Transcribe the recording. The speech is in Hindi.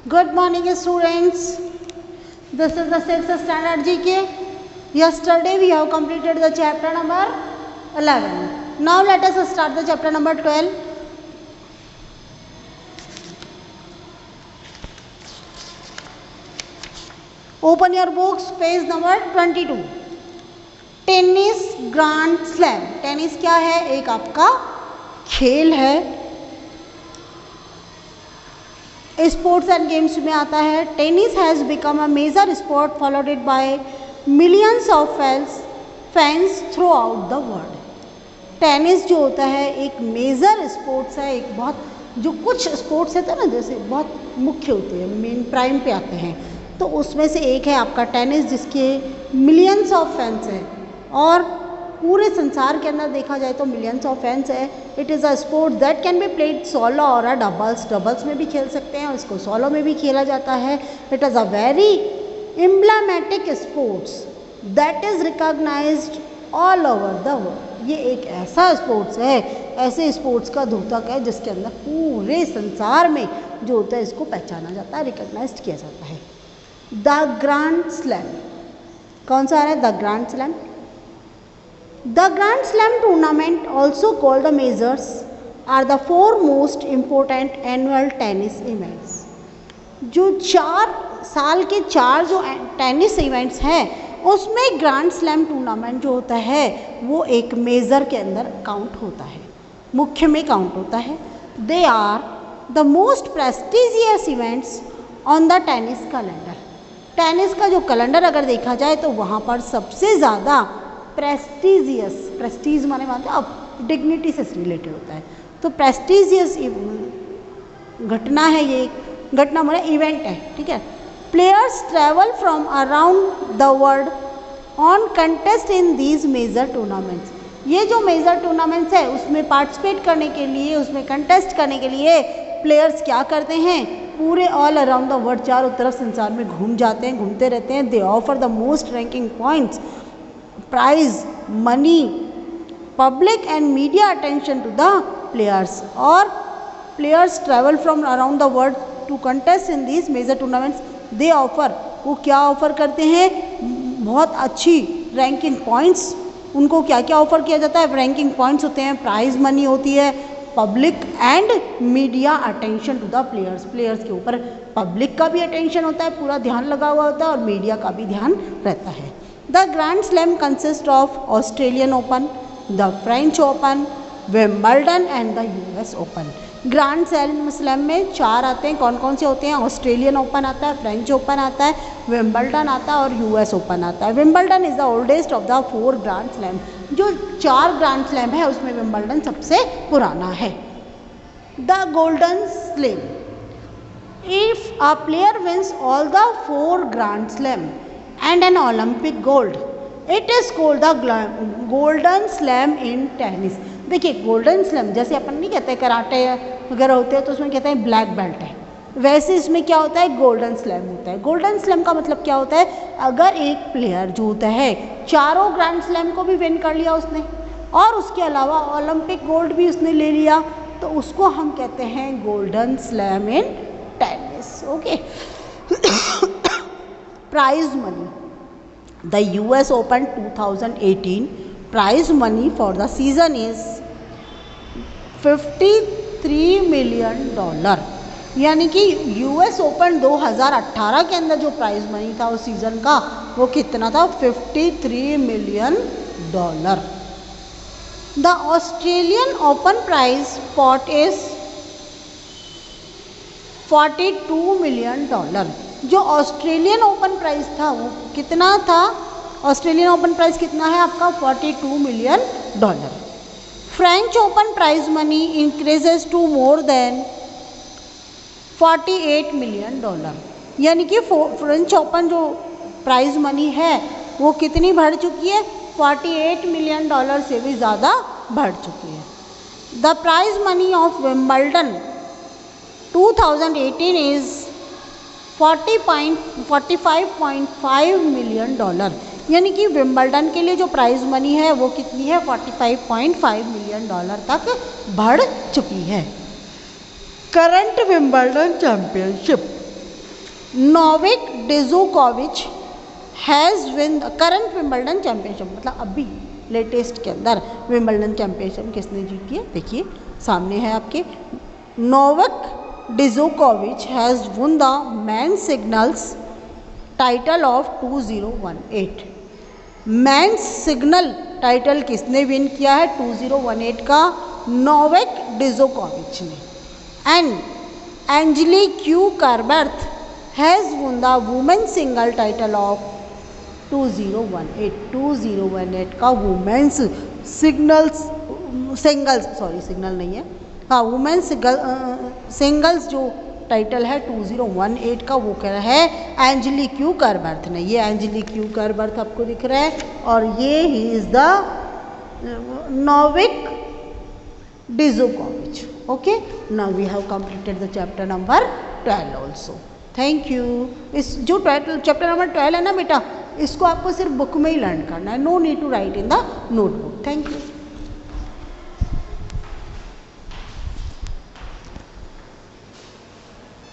Good morning, students. This is the 6th standard GK. Yesterday we have completed the chapter number 11. Now let us start the chapter number 12. Open your books, page number 22. Tennis grand slam. Tennis क्या है? एक आपका खेल है, स्पोर्ट्स एंड गेम्स में आता है. Tennis has become a major sport followed by millions of fans throughout the world. Tennis जो होता है एक मेजर स्पोर्ट्स है, एक बहुत जो कुछ स्पोर्ट्स है ना जैसे बहुत मुख्य होते हैं, मेन प्राइम पे आते हैं, तो उसमें से एक है आपका टेनिस जिसके मिलियंस ऑफ फैंस हैं और पूरे संसार के अंदर देखा जाए तो मिलियंस ऑफ फैंस है. It is a sport that can be played solo और अ डबल्स में भी खेल सकते हैं, इसको सोलो में भी खेला जाता है. It is a very emblematic sports that is recognised all over the world. ये एक ऐसा स्पोर्ट्स है, ऐसे स्पोर्ट्स का द्योतक है जिसके अंदर पूरे संसार में जो होता है इसको पहचाना जाता है, रिकॉग्नाइज्ड किया जाता है. द ग्रैंड स्लैम कौन सा आ रहा है? The grand slam. The Grand Slam tournament, also called the Majors, are the four most important annual tennis events. जो 4 साल के 4 जो टेनिस इवेंट्स हैं उसमें ग्रैंड स्लैम टूर्नामेंट जो होता है वो एक मेजर के अंदर काउंट होता है, मुख्य में काउंट होता है. They are the most prestigious events on the tennis calendar. Tennis का जो कैलेंडर अगर देखा जाए तो वहाँ पर सबसे ज़्यादा प्रेस्टिजियस, प्रेस्टीज माने मानते हैं अब डिग्निटी से रिलेटेड होता है, तो प्रेस्टिजियस घटना है, ये घटना माने इवेंट है, ठीक है. Players travel from around the world on contest in these major tournaments. ये जो मेजर टूर्नामेंट्स है उसमें पार्टिसिपेट करने के लिए, उसमें कंटेस्ट करने के लिए प्लेयर्स क्या करते हैं? पूरे ऑल अराउंड द वर्ल्ड, चारों तरफ संसार में घूम जाते हैं, घूमते रहते हैं. They offer the most ranking points, prize money, public and media attention to the players. और players travel from around the world to contest in these major tournaments. They offer, वो क्या ऑफर करते हैं? बहुत अच्छी रैंकिंग पॉइंट्स. उनको क्या क्या ऑफर किया जाता है? रैंकिंग पॉइंट्स होते हैं, प्राइज मनी होती है, public and media attention to the players. Players के ऊपर पब्लिक का भी अटेंशन होता है, पूरा ध्यान लगा हुआ होता है, और मीडिया का भी ध्यान रहता है. The Grand Slam consists of Australian Open, the French Open, Wimbledon and the US Open. Grand slam में 4 आते हैं. कौन कौन से होते हैं? ऑस्ट्रेलियन ओपन आता है, फ्रेंच ओपन आता है, विम्बल्डन आता है और यूएस ओपन आता है. Wimbledon is the oldest of the 4 grand slam. जो 4 ग्रैंड स्लैम है उसमें विम्बल्डन सबसे पुराना है. The golden slam. If a player wins all the 4 grand slam and an Olympic gold, it is called the golden slam in tennis. देखिए गोल्डन स्लैम जैसे अपन नहीं कहते कराटे वगैरह होते हैं तो उसमें कहते हैं ब्लैक बेल्ट है, वैसे इसमें क्या होता है? गोल्डन स्लैम होता है. गोल्डन स्लैम का मतलब क्या होता है? अगर एक प्लेयर जो होता है 4 ग्रैंड स्लैम को भी विन कर लिया उसने और उसके अलावा ओलंपिक गोल्ड भी उसने ले लिया तो उसको हम कहते हैं golden slam in tennis. Okay. Prize money. The US Open 2018 prize money for the season is $53 million. यानी कि US Open 2018 के अंदर जो प्राइज मनी था उस सीज़न का वो कितना था? $53 million. The Australian Open prize pot is $42 million. जो ऑस्ट्रेलियन ओपन प्राइस था वो कितना था? ऑस्ट्रेलियन ओपन प्राइस कितना है आपका? $42 million. French Open prize money increases to more than $48 million. यानी कि फ्रेंच ओपन जो प्राइज मनी है वो कितनी बढ़ चुकी है? $48 million से भी ज़्यादा बढ़ चुकी है. The prize money of Wimbledon 2018 is $45.5 million. यानी कि विम्बल्डन के लिए जो प्राइज मनी है वो कितनी है? $45.5 million तक बढ़ चुकी है. Current Wimbledon championship. Novak Djokovic has win the current Wimbledon championship, मतलब अभी लेटेस्ट के अंदर विंबलडन चैंपियनशिप किसने जीती है, देखिए सामने है आपके। Novak Djokovic has won the man singles title of 2018। Man single title किसने विन किया है 2018 का, नोवाक डिजोकोविच ने। And Angelique Kerber has won the women single title of 2018। 2018 का वुमेन्स सिंगल्स सिंगल नहीं है, हाँ वुमेन्स सिंगल्स जो टाइटल है 2018 का वो कह रहा है एंजेलिक कर्बर्थ ने। ये एंजेलिक कर्बर्थ आपको दिख रहा है और ये he is the Novak Djokovic. Okay, now we have completed the chapter number 12 also. Thank you. इस जो चैप्टर नंबर 12 है ना बेटा, इसको आपको सिर्फ बुक में ही लर्न करना है, no need to write in the notebook. Thank you.